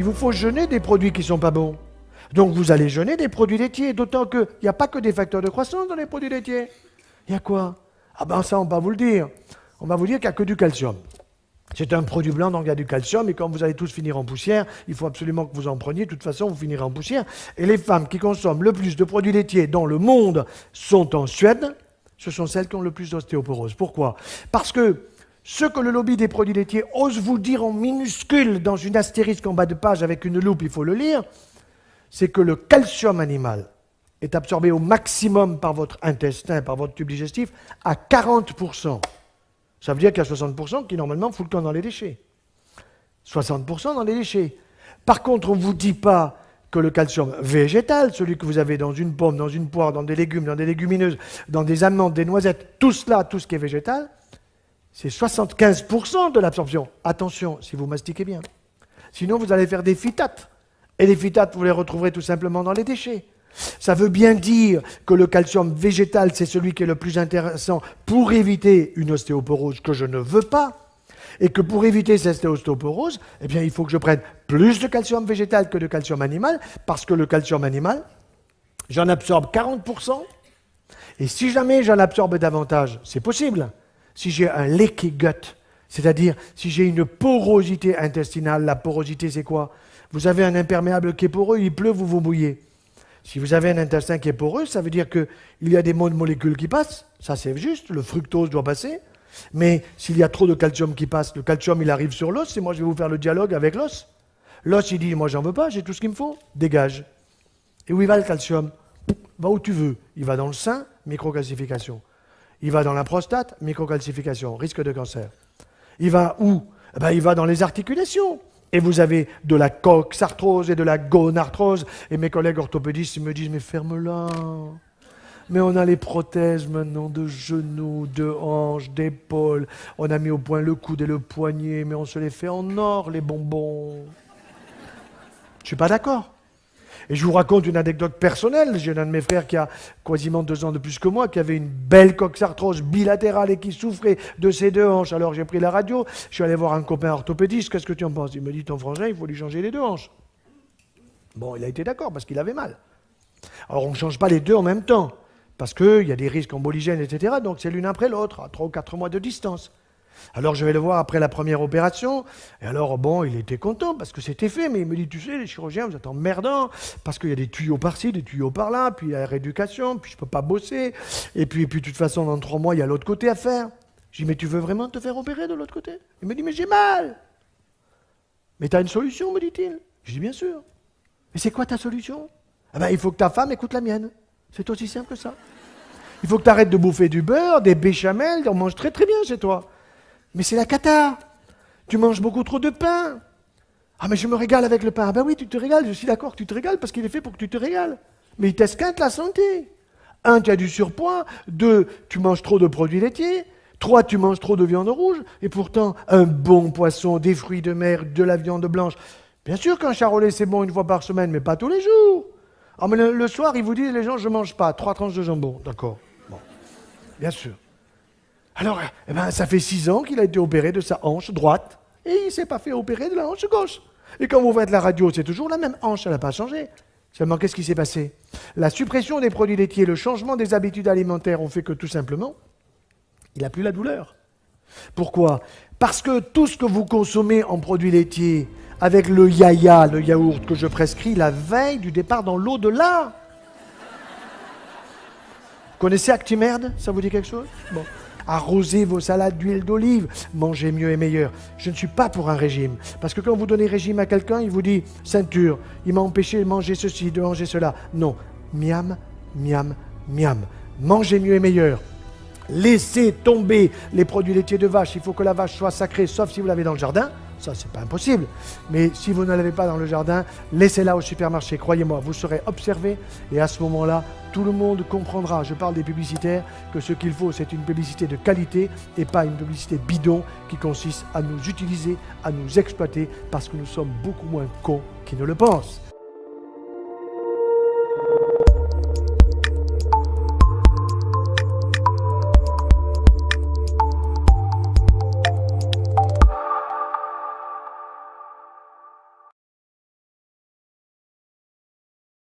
vous faut jeûner des produits qui ne sont pas bons. Donc vous allez jeûner des produits laitiers, d'autant qu'il n'y a pas que des facteurs de croissance dans les produits laitiers. Il y a quoi? Ah ben ça, on va vous le dire. On va vous dire qu'il n'y a que du calcium. C'est un produit blanc, donc il y a du calcium, et quand vous allez tous finir en poussière, il faut absolument que vous en preniez, de toute façon, vous finirez en poussière. Et les femmes qui consomment le plus de produits laitiers dans le monde sont en Suède, ce sont celles qui ont le plus d'ostéoporose. Pourquoi? Parce que ce que le lobby des produits laitiers ose vous dire en minuscule, dans une astérisque en bas de page avec une loupe, il faut le lire, c'est que le calcium animal est absorbé au maximum par votre intestin, par votre tube digestif, à 40%. Ça veut dire qu'il y a 60% qui, normalement, foutent le camp dans les déchets. 60% dans les déchets. Par contre, on ne vous dit pas que le calcium végétal, celui que vous avez dans une pomme, dans une poire, dans des légumes, dans des légumineuses, dans des amandes, des noisettes, tout cela, tout ce qui est végétal, c'est 75% de l'absorption. Attention, si vous mastiquez bien. Sinon, vous allez faire des phytates. Et les phytates, vous les retrouverez tout simplement dans les déchets. Ça veut bien dire que le calcium végétal, c'est celui qui est le plus intéressant pour éviter une ostéoporose que je ne veux pas. Et que pour éviter cette ostéoporose, eh bien, il faut que je prenne plus de calcium végétal que de calcium animal, parce que le calcium animal, j'en absorbe 40%. Et si jamais j'en absorbe davantage, c'est possible. Si j'ai un leaky gut, c'est-à-dire si j'ai une porosité intestinale, la porosité c'est quoi? Vous avez un imperméable qui est poreux, il pleut, vous vous mouillez. Si vous avez un intestin qui est poreux, ça veut dire qu'il y a des molécules qui passent, ça c'est juste, le fructose doit passer, mais s'il y a trop de calcium qui passe, le calcium il arrive sur l'os, et moi je vais vous faire le dialogue avec l'os. L'os il dit, moi j'en veux pas, j'ai tout ce qu'il me faut, dégage. Et où il va le calcium? Va où tu veux. Il va dans le sein, microcalcification. Il va dans la prostate, microcalcification, risque de cancer. Il va où? Eh ben, il va dans les articulations. Et vous avez de la coxarthrose et de la gonarthrose. Et mes collègues orthopédistes ils me disent, mais ferme-la. Mais on a les prothèses maintenant de genoux, de hanches, d'épaules. On a mis au point le coude et le poignet, mais on se les fait en or, les bonbons. Je ne suis pas d'accord. Et je vous raconte une anecdote personnelle. J'ai un de mes frères qui a quasiment 2 ans de plus que moi, qui avait une belle coxarthrose bilatérale et qui souffrait de ses 2 hanches. Alors j'ai pris la radio, je suis allé voir un copain orthopédiste. Qu'est-ce que tu en penses? Il me dit, ton frangin, il faut lui changer les 2 hanches. Bon, il a été d'accord parce qu'il avait mal. Alors on ne change pas les 2 en même temps, parce qu'il y a des risques emboligènes, etc. Donc c'est l'une après l'autre, à 3 ou 4 mois de distance. Alors je vais le voir après la première opération, et alors bon, il était content parce que c'était fait, mais il me dit, tu sais, les chirurgiens, vous êtes emmerdants, parce qu'il y a des tuyaux par-ci, des tuyaux par-là, puis il y a la rééducation, puis je ne peux pas bosser, et puis de toute façon, dans 3 mois, il y a l'autre côté à faire. Je dis, mais tu veux vraiment te faire opérer de l'autre côté? Il me dit, mais j'ai mal. Mais tu as une solution, me dit-il. Je dis, bien sûr. Mais c'est quoi ta solution? Eh ben, il faut que ta femme écoute la mienne. C'est aussi simple que ça. Il faut que tu arrêtes de bouffer du beurre, des béchamels, on mange très très bien chez toi. Mais c'est la cata. Tu manges beaucoup trop de pain. Ah, mais je me régale avec le pain. Ah ben oui, tu te régales, je suis d'accord que tu te régales parce qu'il est fait pour que tu te régales. Mais il t'esquinte la santé. 1, tu as du surpoids. 2, tu manges trop de produits laitiers. 3, tu manges trop de viande rouge. Et pourtant, un bon poisson, des fruits de mer, de la viande blanche. Bien sûr qu'un charolais, c'est bon 1 fois par semaine, mais pas tous les jours. Ah, mais le soir, ils vous disent, les gens, je ne mange pas. 3 tranches de jambon. D'accord. Bon. Bien sûr. Alors, eh ben, ça fait 6 ans qu'il a été opéré de sa hanche droite et il ne s'est pas fait opérer de la hanche gauche. Et quand vous faites la radio, c'est toujours la même hanche, elle n'a pas changé. Seulement, qu'est-ce qui s'est passé? La suppression des produits laitiers, le changement des habitudes alimentaires ont fait que tout simplement, il n'a plus la douleur. Pourquoi? Parce que tout ce que vous consommez en produits laitiers, avec le yaya, le yaourt que je prescris la veille du départ dans l'au-delà. Vous connaissez Actimerde? Ça vous dit quelque chose? Bon. Arrosez vos salades d'huile d'olive, mangez mieux et meilleur. Je ne suis pas pour un régime, parce que quand vous donnez régime à quelqu'un, il vous dit « ceinture, il m'a empêché de manger ceci, de manger cela ». Non, miam, miam, miam. Mangez mieux et meilleur. Laissez tomber les produits laitiers de vache. Il faut que la vache soit sacrée, sauf si vous l'avez dans le jardin. Ça, c'est pas impossible. Mais si vous ne l'avez pas dans le jardin, laissez-la au supermarché. Croyez-moi, vous serez observé et à ce moment-là, tout le monde comprendra, je parle des publicitaires, que ce qu'il faut, c'est une publicité de qualité et pas une publicité bidon qui consiste à nous utiliser, à nous exploiter parce que nous sommes beaucoup moins cons qu'ils ne le pensent.